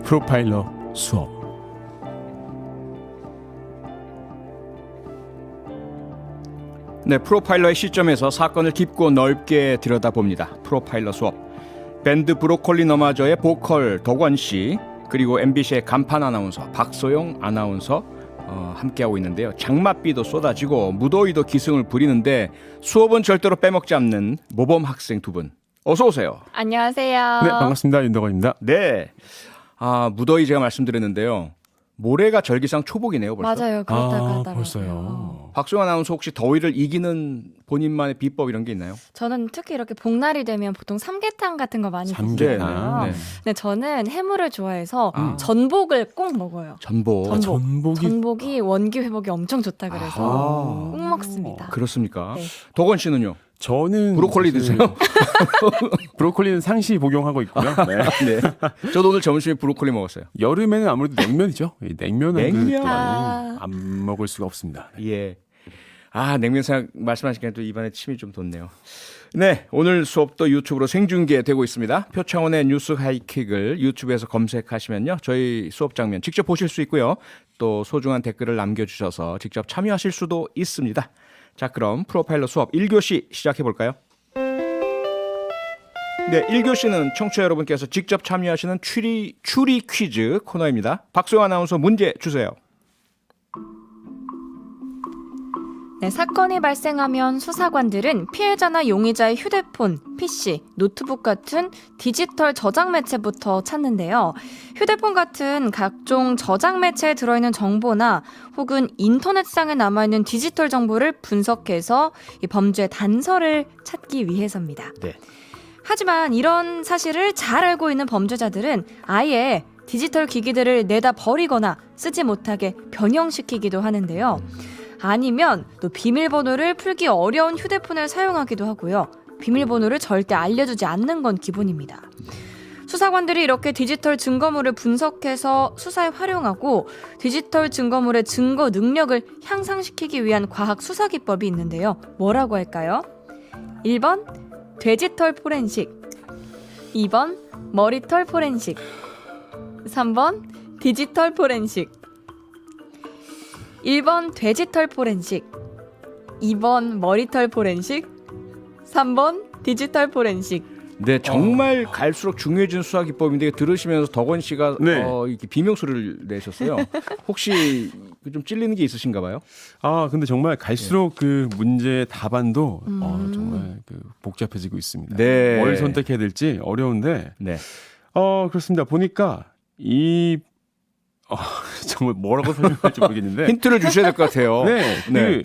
프로파일러 수업. 네, 프로파일러의 시점에서 사건을 깊고 넓게 들여다봅니다. 프로파일러 수업. 밴드 브로콜리 너마저의 보컬 덕원 씨, 그리고 MBC의 간판 아나운서 박소영 아나운서 함께하고 있는데요. 장맛비도 쏟아지고 무더위도 기승을 부리는데 수업은 절대로 빼먹지 않는 모범 학생 두 분. 어서 오세요. 안녕하세요. 네, 반갑습니다. 윤덕원입니다. 네. 무더위 제가 말씀드렸는데요. 모레가 절기상 초복이네요, 벌써. 맞아요. 그렇다고 하더라고요. 벌써요. 박소영 아나운서 혹시 더위를 이기는 본인만의 비법 이런 게 있나요? 저는 특히 이렇게 복날이 되면 보통 삼계탕 같은 거 많이 삼계탕. 드시잖아요. 네. 근데 저는 해물을 좋아해서 전복을 꼭 먹어요. 전복. 전복이 원기 회복에 엄청 좋다 그래서 꼭 먹습니다. 그렇습니까? 네. 덕원 씨는요? 저는 브로콜리 사실 드세요? 브로콜리는 상시 복용하고 있고요. 네. 네. 저도 오늘 점심에 브로콜리 먹었어요. 여름에는 아무래도 냉면이죠. 이 냉면은 냉면. 또 아. 안 먹을 수가 없습니다. 예. 냉면 생각 말씀하시니까 또 입안에 침이 좀 돋네요. 네, 오늘 수업도 유튜브로 생중계되고 있습니다. 표창원의 뉴스 하이킥을 유튜브에서 검색하시면요, 저희 수업 장면 직접 보실 수 있고요. 또 소중한 댓글을 남겨주셔서 직접 참여하실 수도 있습니다. 자, 그럼 프로파일러 수업 1교시 시작해 볼까요? 네, 1교시는 청취자 여러분께서 직접 참여하시는 추리 퀴즈 코너입니다. 박소영 아나운서 문제 주세요. 네, 사건이 발생하면 수사관들은 피해자나 용의자의 휴대폰, PC, 노트북 같은 디지털 저장 매체부터 찾는데요. 휴대폰 같은 각종 저장 매체에 들어있는 정보나 혹은 인터넷상에 남아있는 디지털 정보를 분석해서 이 범죄의 단서를 찾기 위해서입니다. 네. 하지만 이런 사실을 잘 알고 있는 범죄자들은 아예 디지털 기기들을 내다 버리거나 쓰지 못하게 변형시키기도 하는데요. 아니면 또 비밀번호를 풀기 어려운 휴대폰을 사용하기도 하고요. 비밀번호를 절대 알려주지 않는 건 기본입니다. 수사관들이 이렇게 디지털 증거물을 분석해서 수사에 활용하고 디지털 증거물의 증거 능력을 향상시키기 위한 과학 수사 기법이 있는데요. 뭐라고 할까요? 1번 돼지털 포렌식, 2번 머리털 포렌식, 3번 디지털 포렌식. 1번 돼지털 포렌식, 2번 머리털 포렌식, 3번 디지털 포렌식. 네, 정말 갈수록 중요해진 수사 기법인데 들으시면서 덕원 씨가 네. 이렇게 비명소리를 내셨어요. 혹시 좀 찔리는 게 있으신가 봐요? 근데 정말 갈수록 그 문제 답안도 정말 그 복잡해지고 있습니다. 네. 뭘 선택해야 될지 어려운데 네. 그렇습니다. 보니까 정말 뭐라고 설명할지 모르겠는데 힌트를 주셔야 될 것 같아요. 네, 네.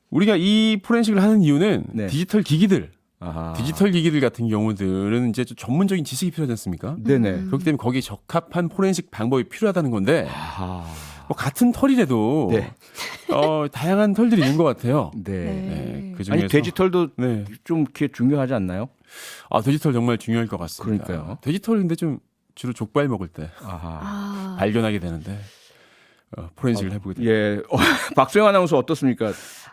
우리가 이 포렌식을 하는 이유는 네. 디지털 기기들 아하. 디지털 기기들 같은 경우들은 이제 좀 전문적인 지식이 필요하지 않습니까? 네네. 그렇기 때문에 거기에 적합한 포렌식 방법이 필요하다다는 건데 아하. 뭐 같은 털이라도 네. 다양한 털들이 있는 것 같아요. 네. 네, 그 중에서 아니 돼지털도 네, 좀 이렇게 중요하지 않나요? 돼지털 정말 중요할 것 같습니다. 그러니까요. 돼지털인데 좀 주로 족발 먹을 때 아하. 발견하게 되는데 포렌식을 해보게 됩니다. 예. 박소영 아나운서 어떻습니까?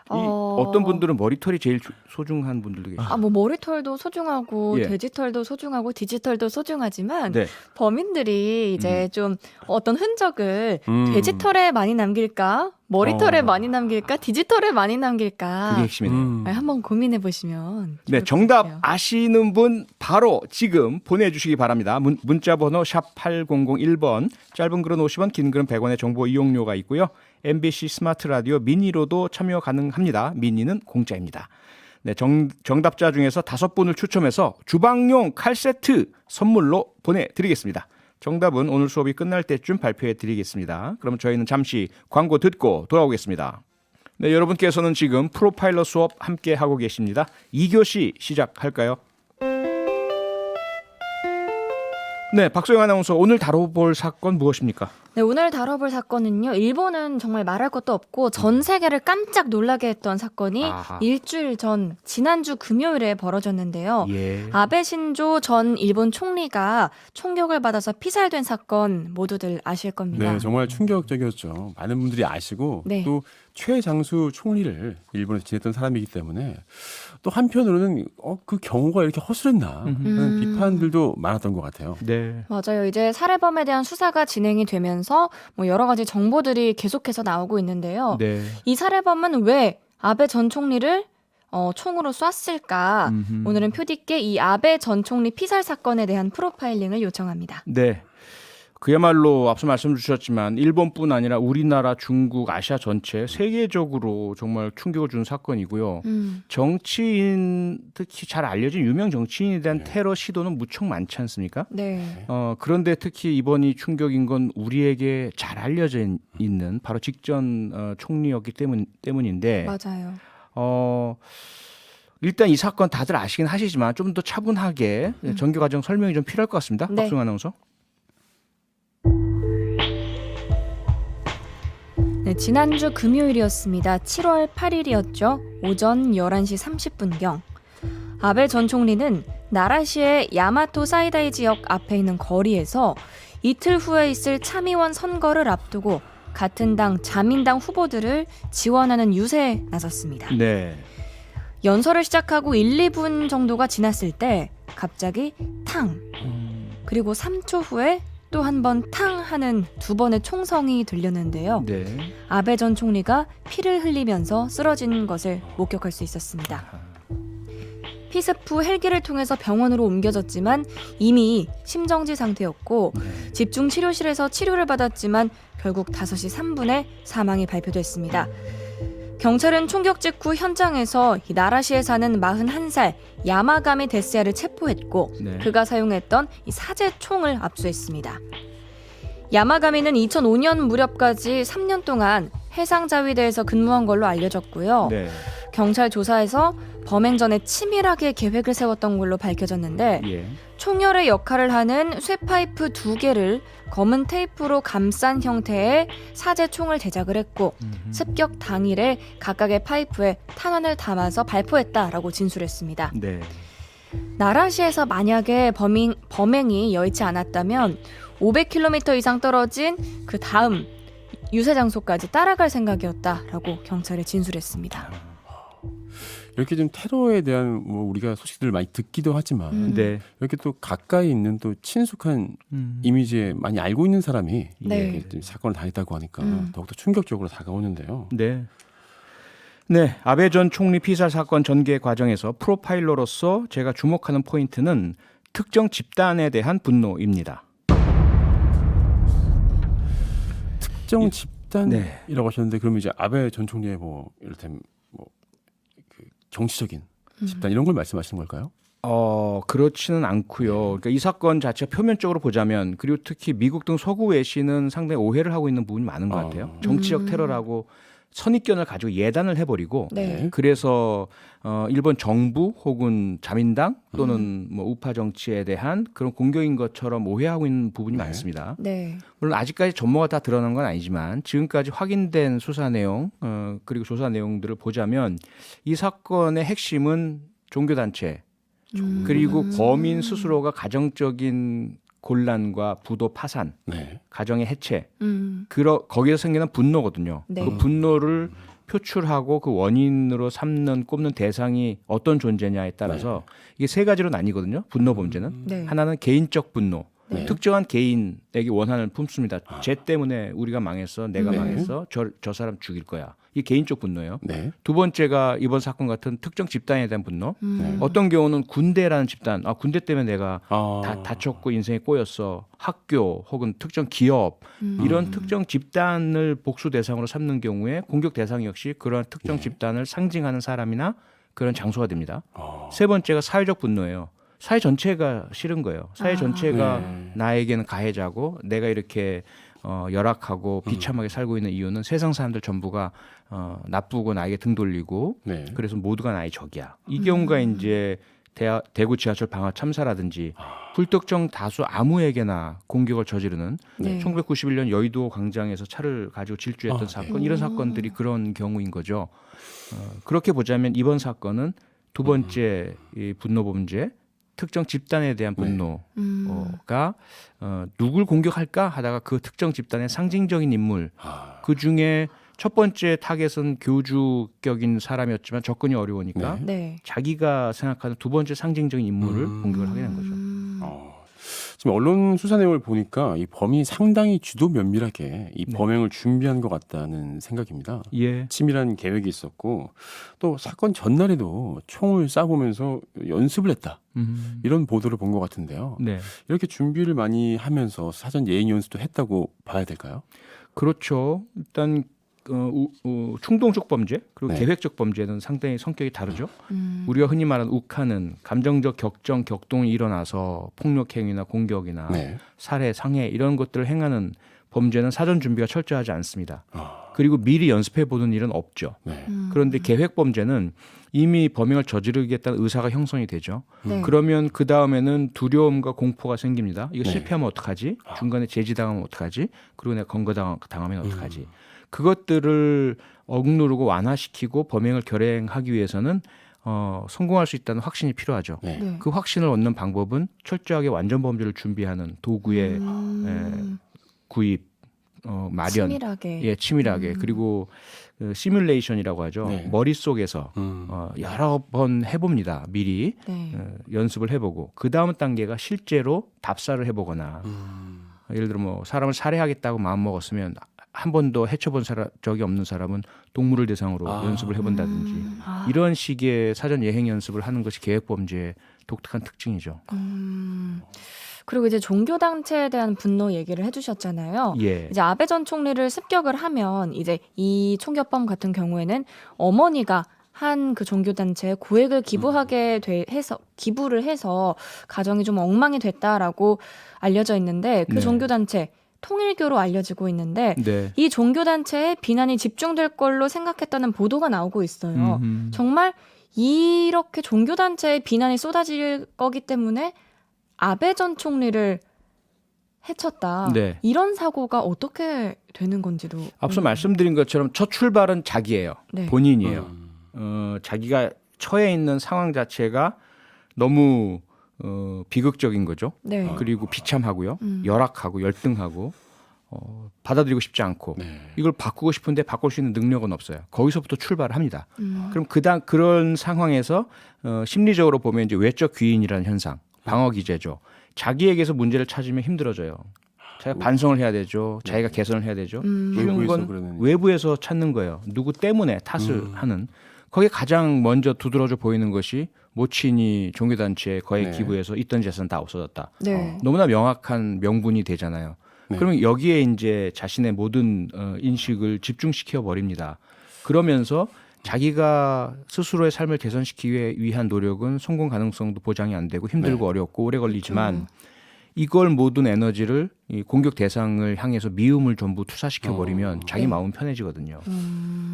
어떤 분들은 머리털이 제일 소중한 분들도 계시죠. 뭐 머리털도 소중하고 예. 돼지털도 소중하고 디지털도 소중하지만 네. 범인들이 이제 좀 어떤 흔적을 돼지털에 많이 남길까? 머리털에 많이 남길까? 디지털에 많이 남길까? 그게 핵심이네요. 한번 고민해 보시면 네, 정답 아시는 분 바로 지금 보내주시기 바랍니다. 문자 번호 샵 8001번, 짧은 글은 50원, 긴 글은 100원의 정보 이용료가 있고요. MBC 스마트 라디오 미니로도 참여 가능합니다. 미니는 공짜입니다. 네, 정답자 중에서 5분을 추첨해서 주방용 칼 세트 선물로 보내드리겠습니다. 정답은 오늘 수업이 끝날 때쯤 발표해 드리겠습니다. 그럼 저희는 잠시 광고 듣고 돌아오겠습니다. 네, 여러분께서는 지금 프로파일러 수업 함께 하고 계십니다. 2교시 시작할까요? 네, 박소영 아나운서 오늘 다뤄볼 사건 무엇입니까? 네, 오늘 다뤄볼 사건은요. 일본은 정말 말할 것도 없고 전 세계를 깜짝 놀라게 했던 사건이 아하. 일주일 전 지난주 금요일에 벌어졌는데요. 예. 아베 신조 전 일본 총리가 총격을 받아서 피살된 사건 모두들 아실 겁니다. 네, 정말 충격적이었죠. 많은 분들이 아시고 네. 또 최장수 총리를 일본에서 지냈던 사람이기 때문에 또 한편으로는 그 경우가 이렇게 허술했나 하는 비판들도 많았던 것 같아요. 네. 맞아요. 이제 살해범에 대한 수사가 진행이 되면서 뭐 여러 가지 정보들이 계속해서 나오고 있는데요. 네. 이 살해범은 왜 아베 전 총리를 총으로 쐈을까? 음흠. 오늘은 표디께 이 아베 전 총리 피살 사건에 대한 프로파일링을 요청합니다. 네. 그야말로 앞서 말씀 주셨지만 일본뿐 아니라 우리나라, 중국, 아시아 전체 세계적으로 정말 충격을 준 사건이고요. 정치인 특히 잘 알려진 유명 정치인에 대한 테러 시도는 무척 많지 않습니까? 네. 그런데 특히 이번이 충격인 건 우리에게 잘 알려져 있는 바로 직전 총리였기 때문인데 맞아요. 일단 이 사건 다들 아시긴 하시지만 좀 더 차분하게 전개 과정 설명이 좀 필요할 것 같습니다. 네. 박승 아나운서. 네, 지난주 금요일이었습니다. 7월 8일이었죠. 오전 11시 30분경. 아베 전 총리는 나라시의 야마토 사이다이 지역 앞에 있는 거리에서 이틀 후에 있을 참의원 선거를 앞두고 같은 당 자민당 후보들을 지원하는 유세에 나섰습니다. 네. 연설을 시작하고 1, 2분 정도가 지났을 때 갑자기 탕, 그리고 3초 후에 또 한 번 탕 하는 두 번의 총성이 들렸는데요. 네. 아베 전 총리가 피를 흘리면서 쓰러진 것을 목격할 수 있었습니다. 피습 후 헬기를 통해서 병원으로 옮겨졌지만 이미 심정지 상태였고 집중 치료실에서 치료를 받았지만 결국 5시 3분에 사망이 발표됐습니다. 경찰은 총격 직후 현장에서 이 나라시에 사는 41살 야마가미 데스야를 체포했고 네. 그가 사용했던 이 사제총을 압수했습니다. 야마가미는 2005년 무렵까지 3년 동안 해상자위대에서 근무한 걸로 알려졌고요. 네. 경찰 조사에서 범행 전에 치밀하게 계획을 세웠던 걸로 밝혀졌는데 예. 총열의 역할을 하는 쇠파이프 2개를 검은 테이프로 감싼 형태의 사제총을 제작을 했고 습격 당일에 각각의 파이프에 탄환을 담아서 발포했다라고 진술했습니다. 네. 나라시에서 만약에 범행이 여의치 않았다면 500km 이상 떨어진 그 다음 유세 장소까지 따라갈 생각이었다라고 경찰에 진술했습니다. 이렇게 좀 테러에 대한 뭐 우리가 소식들을 많이 듣기도 하지만 네. 이렇게 또 가까이 있는 또 친숙한 이미지에 많이 알고 있는 사람이 네. 이렇게 좀 사건을 당했다고 하니까 더욱더 충격적으로 다가오는데요. 네. 네, 아베 전 총리 피살 사건 전개 과정에서 프로파일러로서 제가 주목하는 포인트는 특정 집단에 대한 분노입니다. 특정 집단이라고 네. 하셨는데 그러면 이제 아베 전 총리의 뭐 이를테면 뭐 그 정치적인 집단 이런 걸 말씀하시는 걸까요? 그렇지는 않고요. 그러니까 이 사건 자체가 표면적으로 보자면 그리고 특히 미국 등 서구 외신은 상당히 오해를 하고 있는 부분이 많은 것 같아요. 정치적 테러라고 선입견을 가지고 예단을 해버리고 네. 그래서 일본 정부 혹은 자민당 또는 뭐 우파 정치에 대한 그런 공격인 것처럼 오해하고 있는 부분이 많습니다. 네. 물론 아직까지 전모가 다 드러난 건 아니지만 지금까지 확인된 수사 내용 그리고 조사 내용들을 보자면 이 사건의 핵심은 종교단체 그리고 범인 스스로가 가정적인 곤란과 부도 파산, 네. 가정의 해체, 음. 거기에서 생기는 분노거든요. 네. 그 분노를 표출하고 그 원인으로 꼽는 대상이 어떤 존재냐에 따라서 이게 세 가지로 나뉘거든요. 분노 범죄는 네. 하나는 개인적 분노. 네. 특정한 개인에게 원한을 품습니다. 쟤 때문에 우리가 망했어, 내가 네. 망했어, 저 사람 죽일 거야. 이게 개인적 분노예요. 네. 두 번째가 이번 사건 같은 특정 집단에 대한 분노. 네. 어떤 경우는 군대라는 집단, 군대 때문에 내가 아. 다쳤고 인생에 꼬였어. 학교 혹은 특정 기업 이런 특정 집단을 복수 대상으로 삼는 경우에 공격 대상 역시 그러한 특정 집단을 상징하는 사람이나 그런 장소가 됩니다. 세 번째가 사회적 분노예요. 사회 전체가 싫은 거예요. 사회 전체가 네. 나에게는 가해자고 내가 이렇게 열악하고 비참하게 살고 있는 이유는 세상 사람들 전부가 나쁘고 나에게 등 돌리고 네. 그래서 모두가 나의 적이야. 이 경우가 이제 대구 지하철 방화 참사라든지 불특정 다수 아무에게나 공격을 저지르는 네. 1991년 여의도 광장에서 차를 가지고 질주했던 사건 이런 사건들이 그런 경우인 거죠. 그렇게 보자면 이번 사건은 두 번째 이 분노 범죄 특정 집단에 대한 분노가 누굴 공격할까 하다가 그 특정 집단의 상징적인 인물 그 중에 첫 번째 타겟은 교주격인 사람이었지만 접근이 어려우니까 네. 자기가 생각하는 두 번째 상징적인 인물을 공격을 하게 된 거죠. 지금 언론 수사 내용을 보니까 이 범인이 상당히 주도 면밀하게 이 네. 범행을 준비한 것 같다는 생각입니다. 예. 치밀한 계획이 있었고 또 사건 전날에도 총을 쏴보면서 연습을 했다. 이런 보도를 본 것 같은데요. 네. 이렇게 준비를 많이 하면서 사전 예행 연습도 했다고 봐야 될까요? 그렇죠. 일단 충동적 범죄 그리고 네. 계획적 범죄는 상당히 성격이 다르죠. 우리가 흔히 말하는 욱하는 감정적 격동이 일어나서 폭력 행위나 공격이나 네. 살해, 상해 이런 것들을 행하는 범죄는 사전 준비가 철저하지 않습니다. 아, 그리고 미리 연습해 보는 일은 없죠. 네. 그런데 계획 범죄는 이미 범행을 저지르겠다는 의사가 형성이 되죠. 네. 그러면 그 다음에는 두려움과 공포가 생깁니다. 이거 네. 실패하면 어떡하지? 중간에 제지당하면 어떡하지? 그리고 내가 검거당하면 어떡하지? 그것들을 억누르고 완화시키고 범행을 결행하기 위해서는 성공할 수 있다는 확신이 필요하죠. 네. 네. 그 확신을 얻는 방법은 철저하게 완전 범죄를 준비하는 도구의 구입, 마련, 치밀하게. 예, 치밀하게 그리고 시뮬레이션이라고 하죠. 네. 머릿속에서 여러 번 해봅니다. 미리 네. 연습을 해보고 그 다음 단계가 실제로 답사를 해보거나 예를 들어 뭐 사람을 살해하겠다고 마음 먹었으면 한 번도 해쳐본 적이 없는 사람은 동물을 대상으로 연습을 해본다든지 이런 식의 사전 예행 연습을 하는 것이 계획범죄의 독특한 특징이죠. 그리고 이제 종교단체에 대한 분노 얘기를 해주셨잖아요. 예. 이제 아베 전 총리를 습격을 하면 이제 이 총격범 같은 경우에는 어머니가 한 그 종교단체에 고액을 기부를 해서 가정이 좀 엉망이 됐다라고 알려져 있는데 그 네. 종교단체 통일교로 알려지고 있는데 네. 이 종교단체에 비난이 집중될 걸로 생각했다는 보도가 나오고 있어요. 정말 이렇게 종교단체에 비난이 쏟아질 거기 때문에 아베 전 총리를 해쳤다. 네. 이런 사고가 어떻게 되는 건지도. 앞서 말씀드린 것처럼 첫 출발은 자기예요. 네. 본인이에요. 자기가 처해 있는 상황 자체가 너무 비극적인 거죠. 네. 그리고 비참하고요. 열악하고 열등하고 받아들이고 싶지 않고 네. 이걸 바꾸고 싶은데 바꿀 수 있는 능력은 없어요. 거기서부터 출발을 합니다. 그럼 그런 상황에서 심리적으로 보면 이제 외적 귀인이라는 현상, 방어 기제죠. 자기에게서 문제를 찾으면 힘들어져요. 자기가 반성을 해야 되죠. 자기가 개선을 해야 되죠. 쉬운 외부에서 건 그러는 외부에서 찾는 거예요. 누구 때문에 탓을 하는. 거기에 가장 먼저 두드러져 보이는 것이 모친이 종교단체에 거액 네. 기부해서 있던 재산 다 없어졌다. 네. 너무나 명확한 명분이 되잖아요. 네. 그러면 여기에 이제 자신의 모든 인식을 집중시켜 버립니다. 그러면서 자기가 스스로의 삶을 개선시키기 위한 노력은 성공 가능성도 보장이 안 되고 힘들고 네. 어렵고 오래 걸리지만 이걸 모든 에너지를 이 공격 대상을 향해서 미움을 전부 투사시켜 버리면 자기 마음은 편해지거든요.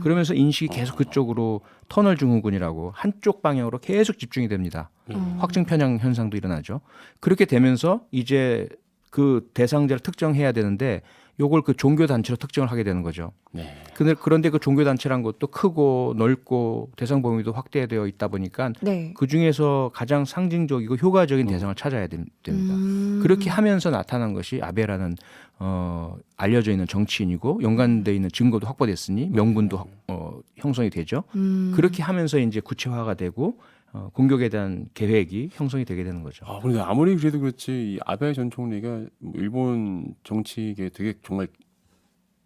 그러면서 인식이 계속 그쪽으로 터널 증후군이라고 한쪽 방향으로 계속 집중이 됩니다. 확증 편향 현상도 일어나죠. 그렇게 되면서 이제 그 대상자를 특정해야 되는데 요걸 그 종교 단체로 특정을 하게 되는 거죠. 네. 그런데 그 종교 단체란 것도 크고 넓고 대상 범위도 확대되어 있다 보니까 네. 그 중에서 가장 상징적이고 효과적인 대상을 찾아야 됩니다. 그렇게 하면서 나타난 것이 아베라는 알려져 있는 정치인이고 연관되어 있는 증거도 확보됐으니 명분도 형성이 되죠. 그렇게 하면서 이제 구체화가 되고 공격에 대한 계획이 형성이 되게 되는 거죠. 그런데 아무리 그래도 그렇지 이 아베 전 총리가 일본 정치계에 되게 정말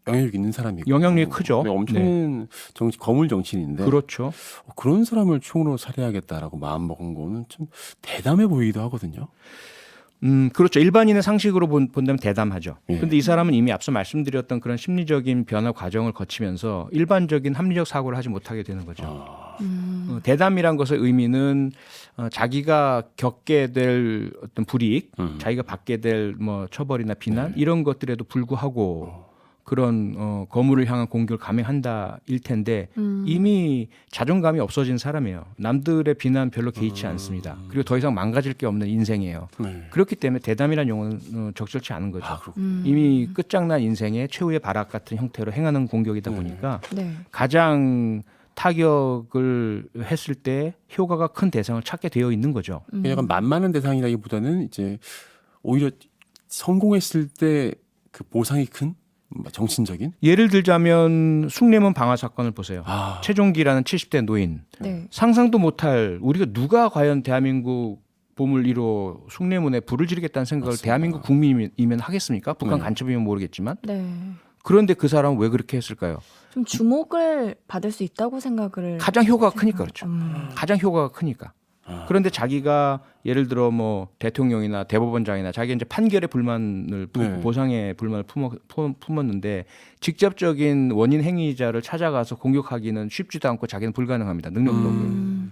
영향력 있는 사람이고 영향력이 크죠. 엄청난 정치 거물 정치인인데 그렇죠. 그런 사람을 총으로 살해하겠다라고 마음 먹은 거는 좀 대담해 보이기도 하거든요. 그렇죠. 일반인의 상식으로 본다면 대담하죠. 예. 그런데 이 사람은 이미 앞서 말씀드렸던 그런 심리적인 변화 과정을 거치면서 일반적인 합리적 사고를 하지 못하게 되는 거죠. 대담이란 것의 의미는 자기가 겪게 될 어떤 불이익, 자기가 받게 될 뭐 처벌이나 비난 이런 것들에도 불구하고 그런 건물을 향한 공격을 감행한다일 텐데 이미 자존감이 없어진 사람이에요. 남들의 비난 별로 개의치 않습니다. 그리고 더 이상 망가질 게 없는 인생이에요. 네. 그렇기 때문에 대담이라는 용어는 적절치 않은 거죠. 이미 끝장난 인생의 최후의 발악 같은 형태로 행하는 공격이다 보니까 네. 가장 타격을 했을 때 효과가 큰 대상을 찾게 되어 있는 거죠. 약간 만만한 대상이라기보다는 이제 오히려 성공했을 때 그 보상이 큰 정신적인. 예를 들자면 숭례문 방화 사건을 보세요. 아, 최종기라는 70대 노인. 네. 상상도 못할 우리가 누가 과연 대한민국 보물 1호 숭례문에 불을 지르겠다는 생각을 맞습니다. 대한민국 국민이면 하겠습니까? 북한 네. 간첩이면 모르겠지만. 네. 그런데 그 사람은 왜 그렇게 했을까요? 좀 주목을 받을 수 있다고 생각을 가장 효과가 크니까 그렇죠. 음. 가장 효과가 크니까. 그런데 자기가 예를 들어 뭐 대통령이나 대법원장이나 자기 이제 판결에 불만을 네. 보상에 불만을 품었는데 직접적인 원인 행위자를 찾아가서 공격하기는 쉽지도 않고 자기는 불가능합니다. 능력도 없고.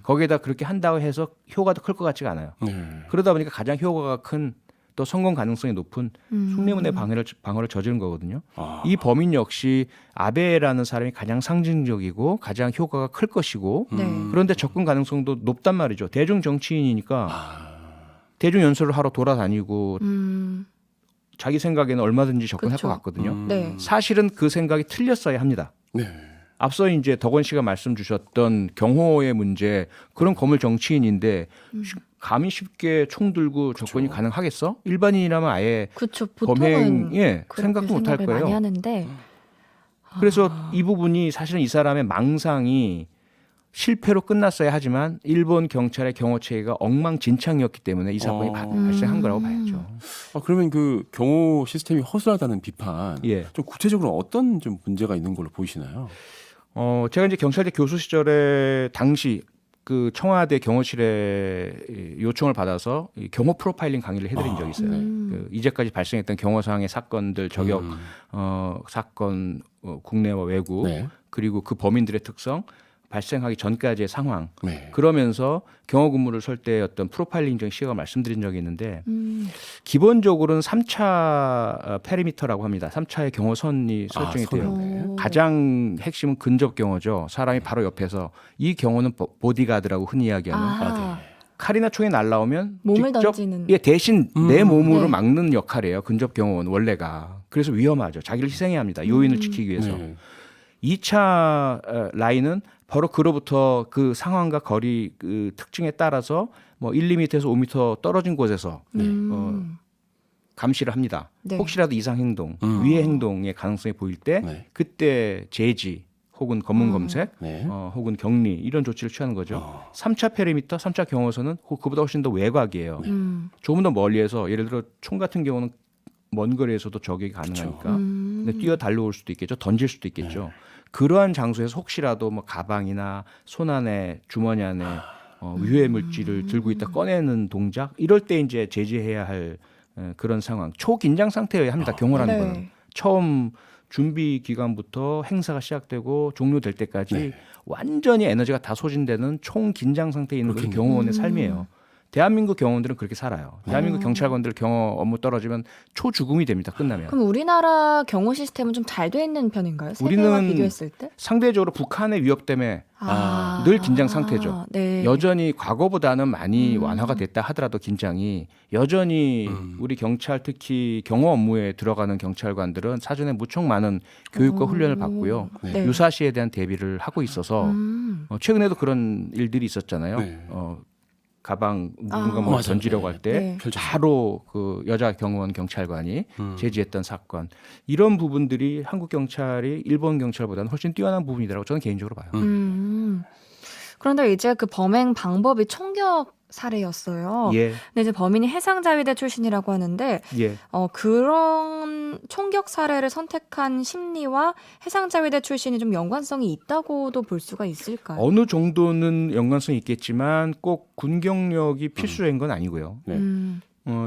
거기에다 그렇게 한다고 해서 효과도 클 것 같지가 않아요. 네. 그러다 보니까 가장 효과가 큰 또 성공 가능성이 높은 숭례문의 방어를 저지른 거거든요. 아. 이 범인 역시 아베라는 사람이 가장 상징적이고 가장 효과가 클 것이고 네. 그런데 접근 가능성도 높단 말이죠. 대중 정치인이니까 아. 대중 연설을 하러 돌아다니고 음. 자기 생각에는 얼마든지 접근할 그쵸. 것 같거든요. 네. 사실은 그 생각이 틀렸어야 합니다. 네. 앞서 이제 덕원 씨가 말씀 주셨던 경호의 문제 그런 거물 정치인인데 감히 쉽게 총 들고 접근이 가능하겠어? 일반인이라면 아예 그렇죠. 범행 보통은 예 그렇게 생각도 못 할 생각을 거예요. 많이 하는데 그래서 이 부분이 사실은 이 사람의 망상이 실패로 끝났어야 하지만 일본 경찰의 경호 체계가 엉망진창이었기 때문에 이 사건이 발생한 거라고 봐야죠. 아, 그러면 그 경호 시스템이 허술하다는 비판, 예. 좀 구체적으로 어떤 좀 문제가 있는 걸로 보이시나요? 제가 이제 경찰대 교수 시절에 당시 그 청와대 경호실에 요청을 받아서 이 경호 프로파일링 강의를 해드린 적이 있어요. 그 이제까지 발생했던 경호상의 사건들, 저격 사건, 국내와 외국 네. 그리고 그 범인들의 특성, 발생하기 전까지의 상황. 네. 그러면서 경호 근무를 설 때 어떤 프로파일링적인 시각을 말씀드린 적이 있는데 기본적으로는 3차 페리미터라고 합니다. 3차의 경호선이 설정이 돼요. 네. 가장 핵심은 근접 경호죠. 사람이 바로 옆에서 이 경호는 보디가드라고 흔히 이야기하는 아, 칼이나 총이 날라오면 몸을 직접 던지는. 예, 대신 내 몸으로 네. 막는 역할이에요. 근접 경호는 원래가. 그래서 위험하죠. 자기를 희생해야 합니다. 요인을 지키기 위해서. 네. 2차 라인은 바로 그로부터 그 상황과 거리 그 특징에 따라서 뭐 1, 2m에서 5m 떨어진 곳에서 감시를 합니다. 네. 혹시라도 이상 행동, 위해 행동의 가능성이 보일 때 네. 그때 제지 혹은 검문 검색, 네. 혹은 격리 이런 조치를 취하는 거죠. 3차 페리미터, 3차 경호선은 그보다 훨씬 더 외곽이에요. 조금 더 멀리에서 예를 들어 총 같은 경우는 먼 거리에서도 저격이 가능하니까 근데 뛰어 달려올 수도 있겠죠. 던질 수도 있겠죠. 그러한 장소에서 혹시라도 뭐 가방이나 손 안에 주머니 안에 위해 물질을 들고 있다 꺼내는 동작 이럴 때 이제 제지해야 할 그런 상황. 초긴장 상태여야 합니다. 경호라는 네. 거는 처음 준비 기간부터 행사가 시작되고 종료될 때까지 완전히 에너지가 다 소진되는 총긴장 상태에 있는 것이 경호원의 삶이에요. 대한민국 경호원들은 그렇게 살아요. 대한민국 경찰관들 경호 업무 떨어지면 초죽음이 됩니다. 끝나면. 그럼 우리나라 경호 시스템은 좀 잘 돼 있는 편인가요? 세계와 우리는 비교했을 때? 상대적으로 북한의 위협 때문에 늘 긴장 상태죠. 네. 여전히 과거보다는 많이 완화가 됐다 하더라도 긴장이 여전히 우리 경찰 특히 경호 업무에 들어가는 경찰관들은 사전에 무척 많은 교육과 훈련을 받고요. 네. 유사시에 대한 대비를 하고 있어서 최근에도 그런 일들이 있었잖아요. 네. 가방 누군가 뭐 맞아요. 던지려고 할 때 네. 바로 그 여자 경호원 경찰관이 제지했던 사건 이런 부분들이 한국 경찰이 일본 경찰보다는 훨씬 뛰어난 부분이라고 저는 개인적으로 봐요. 그런데 이제 그 범행 방법이 총격 사례였어요. 예, 근데 이제 범인이 해상자위대 출신이라고 하는데 예. 그런 총격 사례를 선택한 심리와 해상자위대 출신이 좀 연관성이 있다고도 볼 수가 있을까요? 어느 정도는 연관성이 있겠지만 꼭 군 경력이 필수인 건 아니고요. 네.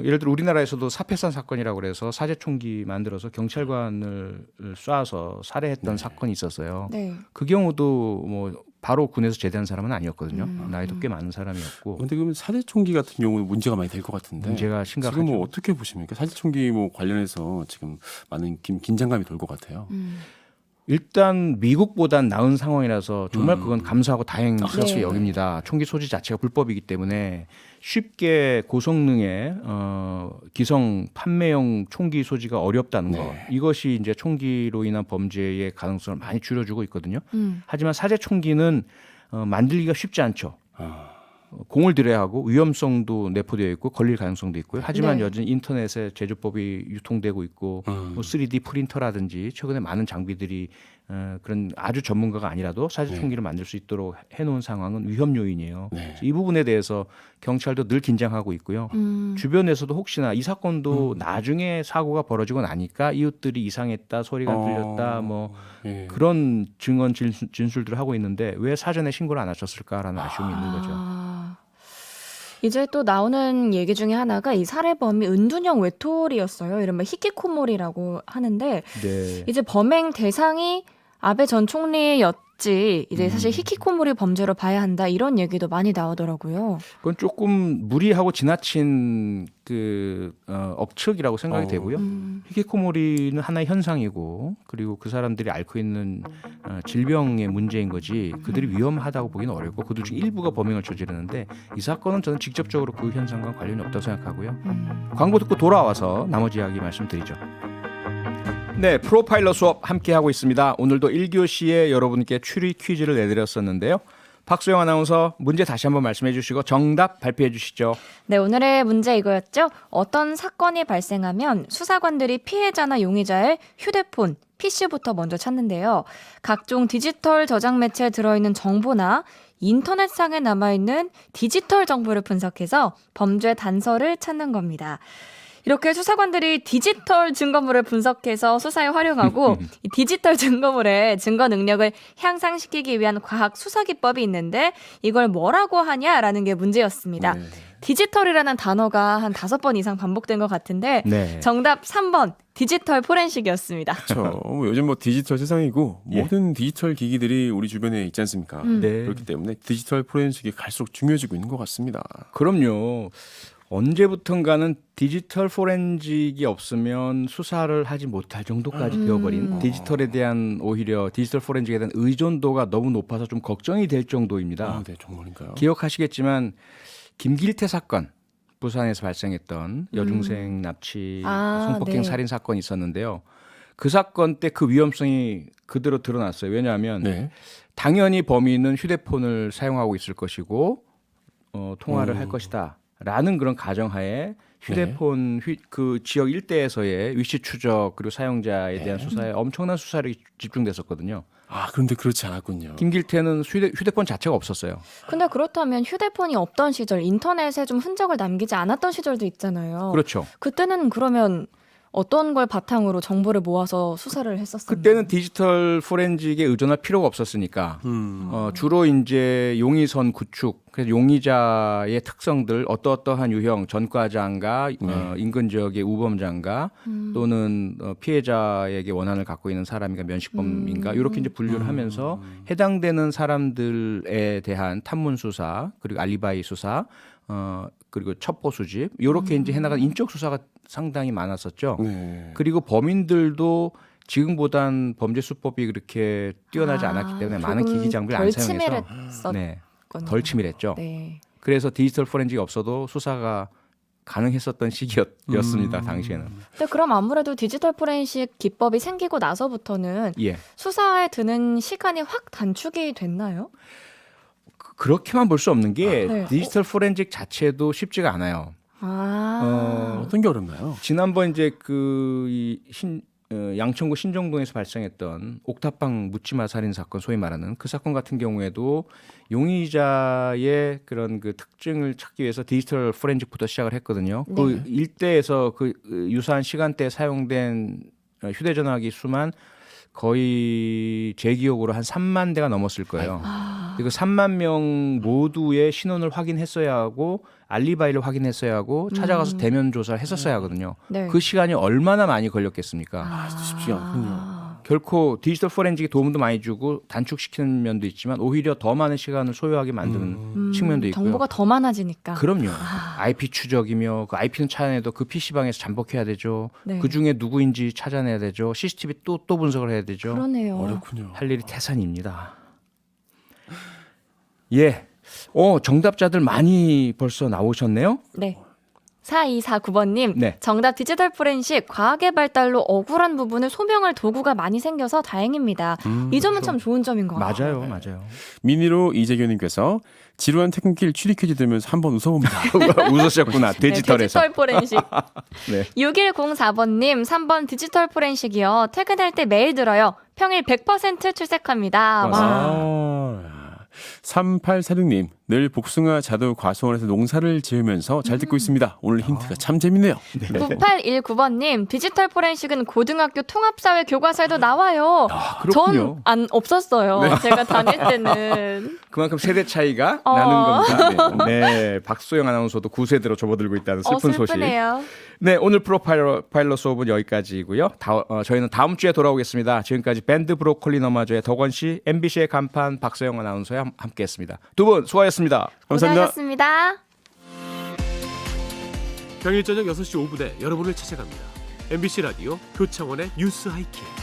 예를 들어 우리나라에서도 사패산 사건이라고 그래서 사제 총기 만들어서 경찰관을 쏴서 살해했던 사건이 있었어요. 네. 그 경우도 뭐 바로 군에서 제대한 사람은 아니었거든요. 나이도 꽤 많은 사람이었고 근데 그러면 사제총기 같은 경우는 문제가 많이 될 것 같은데 문제가 심각하죠. 지금 뭐 어떻게 보십니까? 사제총기 뭐 관련해서 지금 많은 긴장감이 돌 것 같아요. 일단 미국보단 나은 상황이라서 정말 그건 감사하고 다행스럽게 네. 여깁니다. 총기 소지 자체가 불법이기 때문에 쉽게 고성능의 기성 판매용 총기 소지가 어렵다는 것. 이것이 이제 총기로 인한 범죄의 가능성을 많이 줄여주고 있거든요. 하지만 사제 총기는 만들기가 쉽지 않죠. 공을 들여야 하고 위험성도 내포되어 있고 걸릴 가능성도 있고요. 하지만 네. 여전히 인터넷에 제조법이 유통되고 있고 뭐 3D 프린터라든지 최근에 많은 장비들이 그런 아주 전문가가 아니라도 사제 총기를 만들 수 있도록 해놓은 상황은 위험 요인이에요. 네. 이 부분에 대해서 경찰도 늘 긴장하고 있고요. 주변에서도 혹시나 이 사건도 나중에 사고가 벌어지고 나니까 이웃들이 이상했다, 소리가 들렸다, 뭐 예. 그런 증언 진술들을 하고 있는데 왜 사전에 신고를 안 하셨을까라는 아쉬움이 있는 거죠. 이제 또 나오는 얘기 중에 하나가 이 살해범이 은둔형 외톨이였어요. 이른바 히키코모리라고 하는데 네. 이제 범행 대상이 아베 전 총리였지 이제 사실 히키코모리 범죄로 봐야 한다 이런 얘기도 많이 나오더라고요. 그건 조금 무리하고 지나친 그 억측이라고 생각이 되고요. 히키코모리는 하나의 현상이고 그리고 그 사람들이 앓고 있는 질병의 문제인 거지 그들이 위험하다고 보기는 어렵고 그들 중 일부가 범행을 저지르는데 이 사건은 저는 직접적으로 그 현상과 관련이 없다고 생각하고요. 광고 듣고 돌아와서 나머지 이야기 말씀드리죠. 네, 프로파일러 수업 함께하고 있습니다. 오늘도 1교시에 여러분께 추리 퀴즈를 내드렸었는데요. 박소영 아나운서 문제 다시 한번 말씀해 주시고 정답 발표해 주시죠. 네, 오늘의 문제 이거였죠. 어떤 사건이 발생하면 수사관들이 피해자나 용의자의 휴대폰, PC부터 먼저 찾는데요. 각종 디지털 저장 매체에 들어있는 정보나 인터넷상에 남아있는 디지털 정보를 분석해서 범죄 단서를 찾는 겁니다. 이렇게 수사관들이 디지털 증거물을 분석해서 수사에 활용하고 이 디지털 증거물의 증거 능력을 향상시키기 위한 과학 수사 기법이 있는데 이걸 뭐라고 하냐라는 게 문제였습니다. 네. 디지털이라는 단어가 한 5번 이상 반복된 것 같은데 네. 정답 3번 디지털 포렌식이었습니다. 그렇죠. 뭐 요즘 뭐 디지털 세상이고 예. 모든 디지털 기기들이 우리 주변에 있지 않습니까? 네. 그렇기 때문에 디지털 포렌식이 갈수록 중요해지고 있는 것 같습니다. 그럼요. 언제부턴가는 디지털 포렌식이 없으면 수사를 하지 못할 정도까지 되어버린 디지털에 대한 오히려 디지털 포렌식에 대한 의존도가 너무 높아서 좀 걱정이 될 정도입니다. 네, 정말인가요? 기억하시겠지만 김길태 사건 부산에서 발생했던 여중생 납치 성폭행 네. 살인 사건이 있었는데요. 그 사건 때 그 위험성이 그대로 드러났어요. 왜냐하면 네. 당연히 범인은 휴대폰을 사용하고 있을 것이고 통화를 할 것이다. 라는 그런 가정하에 휴대폰 그 지역 일대에서의 위치 추적 그리고 사용자에 대한 수사에 엄청난 수사력이 집중됐었거든요. 아, 그런데 그렇지 않았군요. 김길태는 휴대폰 자체가 없었어요. 근데 그렇다면 휴대폰이 없던 시절, 인터넷에 좀 흔적을 남기지 않았던 시절도 있잖아요. 그렇죠. 그때는 그러면 어떤 걸 바탕으로 정보를 모아서 수사를 했었었나요? 그때는 디지털 포렌식에 의존할 필요가 없었으니까 주로 이제 용의선 구축, 그래서 용의자의 특성들 어떠어떠한 유형 전과자인가 인근 지역의 우범자인가 또는 피해자에게 원한을 갖고 있는 사람인가 면식범인가 이렇게 이제 분류를 하면서 해당되는 사람들에 대한 탐문 수사 그리고 알리바이 수사 그리고 첩보 수집 이렇게 이제 해나간 인적 수사가 상당히 많았었죠. 네. 그리고 범인들도 지금보단 범죄 수법이 그렇게 뛰어나지 않았기 때문에 많은 기기 장비를 안 사용해서 네, 덜 치밀했죠. 네. 그래서 디지털 포렌식이 없어도 수사가 가능했었던 시기였습니다. 당시에는. 근데 그럼 아무래도 디지털 포렌식 기법이 생기고 나서부터는 예. 수사에 드는 시간이 확 단축이 됐나요? 그렇게만 볼 수 없는 게 네. 디지털 포렌식 자체도 쉽지가 않아요. 어떤 게 어렵나요? 지난번 이제 양천구 신정동에서 발생했던 옥탑방 묻지마 살인 사건 소위 말하는 그 사건 같은 경우에도 용의자의 그런 그 특징을 찾기 위해서 디지털 포렌식부터 시작을 했거든요. 네. 그 일대에서 그 유사한 시간대에 사용된 휴대전화기 수만 거의 제 기억으로 한 3만 대가 넘었을 거예요. 그 3만 명 모두의 신원을 확인했어야 하고 알리바이를 확인했어야 하고 찾아가서 대면 조사를 했었어야 하거든요. 네. 그 시간이 얼마나 많이 걸렸겠습니까? 쉽지가 않군요. 결코 디지털 포렌식이 도움도 많이 주고 단축시키는 면도 있지만 오히려 더 많은 시간을 소요하게 만드는 측면도 있고요. 정보가 더 많아지니까. 그럼요. IP 추적이며 그 IP는 찾아내도 그 PC방에서 잠복해야 되죠. 네. 그중에 누구인지 찾아내야 되죠. CCTV 또 분석을 해야 되죠. 그러네요. 어렵군요. 할 일이 태산입니다. 예. 정답자들 많이 벌써 나오셨네요. 네. 4249번님, 네. 정답 디지털 포렌식, 과학의 발달로 억울한 부분을 소명할 도구가 많이 생겨서 다행입니다. 이 점은 참 좋은 점인 것 같아요. 맞아요. 미니로 이재규님께서 지루한 퇴근길 추리 퀴즈 들으면서 한번 웃어봅니다. 웃으셨구나. 디지털에서. 네, 디지털 포렌식. 네. 6104번님, 3번 디지털 포렌식이요. 퇴근할 때 매일 들어요. 평일 100% 출첵합니다. 와. 3846님, 늘 복숭아 자두 과수원에서 농사를 지으면서 잘 듣고 있습니다. 오늘 힌트가 참 재밌네요. 9819번님, 디지털 포렌식은 고등학교 통합사회 교과서에도 나와요. 그렇군요. 전 없었어요. 제가 다닐 때는. 그만큼 세대 차이가 나는 겁니다. 네. 박소영 아나운서도 9세대로 접어들고 있다는 슬픈 소식. 슬프네요. 네, 오늘 프로파일러 수업은 여기까지고요. 저희는 다음 주에 돌아오겠습니다. 지금까지 밴드 브로콜리 너마저의 덕원 씨, MBC의 간판 박소영 아나운서와 함께했습니다. 두 분 수고하셨습니다. 감사합니다. 고생하셨습니다. 평일 저녁 6시 5분에 여러분을 찾아갑니다. MBC 라디오 표창원의 뉴스 하이킥.